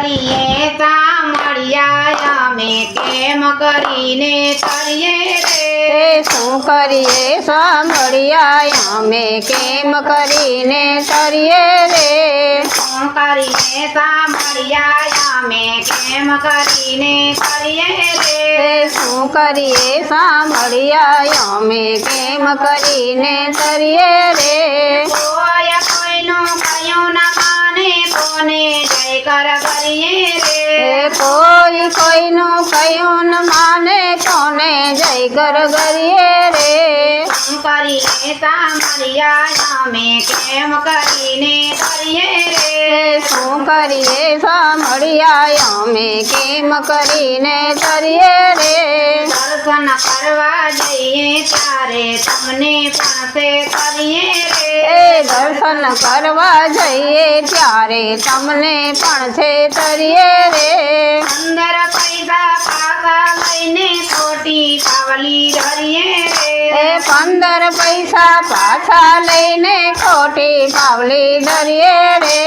કરીએ સાંભળ્યા અમે કેમ કરીને કરીએ રે શું કરીએ સાંભળ્યા અમે કેમ કરીને કરીએ રે શું કરીએ સાંભળ્યા અમે કેમ કરીને કરીએ રે શું કરીએ સાંભળ્યા અમે કેમ કરીને કરીએ રે કોઈ કોઈનું કયું ન માને કોને જય કર કરીએ રે કોઈ કોઈનું કયું ન માને કોને જય કર કરીએ રે શું કરીએ સાંભળ્યા અમે કેમ કરીને કરીએ રે શું કરીએ સાંભળ્યા અમે કેમ કરીને કરીએ રે દર્શન કરવા જઈએ ત્યારે તમને પાસે કરીએ રે દર્શન કરવા જઈએ ત્યારે તમને પણ છે તરીએ રે 15 પૈસા પાકા લઈને ખોટી પાવલી ધરીએ રે 15 પૈસા પાછા લઈને ખોટી પાવલી ધરીએ રે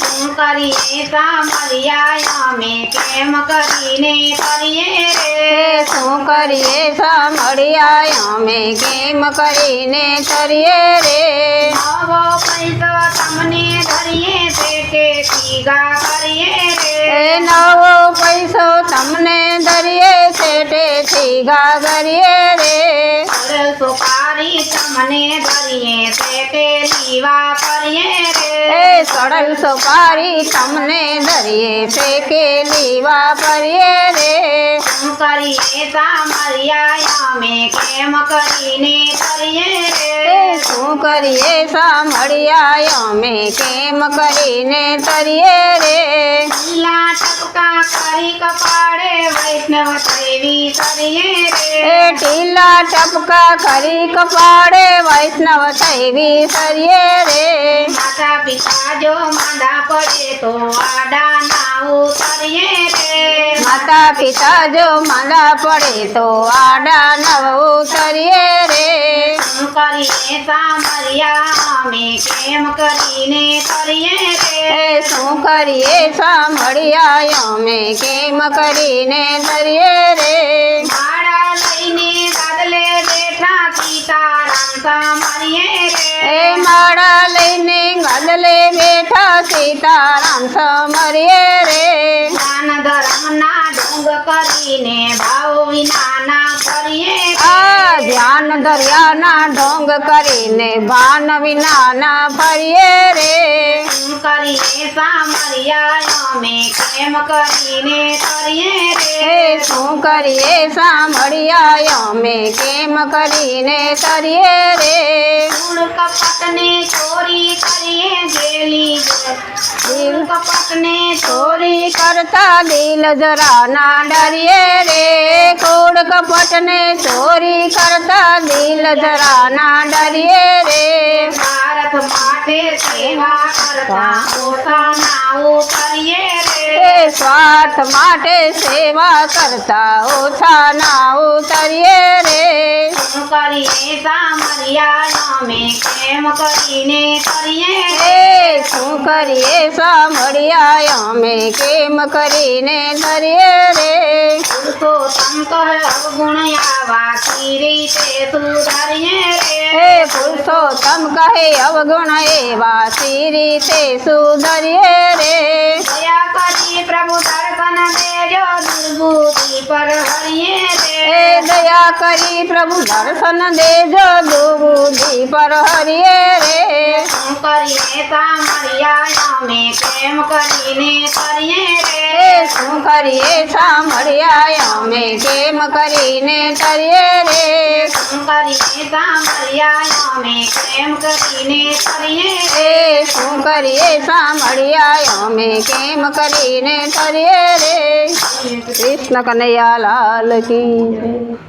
શું કરીએ સાંભળ્યા અમે કેમ કરીને કરીએ રે શું કરીએ સાંભળ્યા અમે કેમ કરીને કરીએ રે નવો પૈસો તમને ધરીએ પેટેથી ઘા કરીએ રે નવો પૈસો તમને ધરીએ છેટેથી ઘા કરીએ રે સુપારી તમને ધરીએ પેટે લીવા કરીએ રે સડલ સોપારી તમને ધરીએ ફેંકેલી વાપરીએ રે શું કરીએ સાંભળ્યા અમે કેમ કરીને કરીએ રે શું કરીએ સાંભળ્યા અમે કેમ કરીને તરીએ રે લીલા ટપકા કરી કપાળે વૈષ્ણવ સેવી કરીએ રે ટીલા ટપકા કરી કપાળે વૈષ્ણવ સેવી કરીએ રે માતા પિતા જો માંદા પડે તો આડા ના ઉતરીએ રે માતા પિતા જો માંદા પડે તો આડા નવ ઉતરીએ રે શું કરીએ સાંભળ્યા અમે કેમ કરીને કરીએ રે શું કરીએ સાંભળ્યા અમે કેમ કરીને કરીએ રે માળા લઈને ગાદલે બેઠા સીતારામ સાંભળીએ રે માળા લઈને ગદલે બેઠા સીતારામ સમરીએ રે જ્ઞાન ધર્મના ઢોંગ કરીને ભાવ વિનાના કરીએ આ ધ્યાન દરિયાના ઢોંગ કરીને ભાન વિનાના ફરીએ રે શું કરીએ સાંભળ્યા અમે કેમ કરીને કરીએ રે શું કરીએ સાંભળ્યા અમે કેમ કરીને કરીએ રે ધૂળ કપટને ચોરી કરીએ ગેલી ધૂળ કપટને ચોરી કરતા દિલ જરા ના ડરીએ રે કોડ કપટને ચોરી કરતા દિલ જરા ના ડરીએ રે ભારત માટે સેવા કરતા ઓછા ના ઉતરીએ રે સ્વાર્થ માટે સેવા કરતા ઓછા ના ઉતરીએ રે શું કરીએ સાંભળ્યા અમે કેમ કરીને કરીએ શું કરીએ સાંભળ્યા અમે કેમ કરીને કરીએ રે પુરુષોત્તમ કહે અવગુણ આવા રીતે સુધારીએ રે પુરુષોત્તમ કહે અવગુણ એવા સી રીતે સુધરીએ રે દયા કરી પ્રભુ દર્શન દેજો દુર્બુદ્ધિ પર હરીએ રે દયા કરી પ્રભુ દર્શન દેજો દુબુદ્ધિ પર હરીએ રે શું કરીએ સાંભળ્યા અમે કેમ કરીને કરીએ રે શું કરીએ સાંભળ્યા અમે કેમ કરીને કરીએ રે શું કરીએ સાંભળ્યા અમે કેમ કરીને કરીએ રે શું કરીએ સાંભળ્યા અમે કેમ કરીને કરીએ રે કૃષ્ણ કનૈયા લાલ કી જય.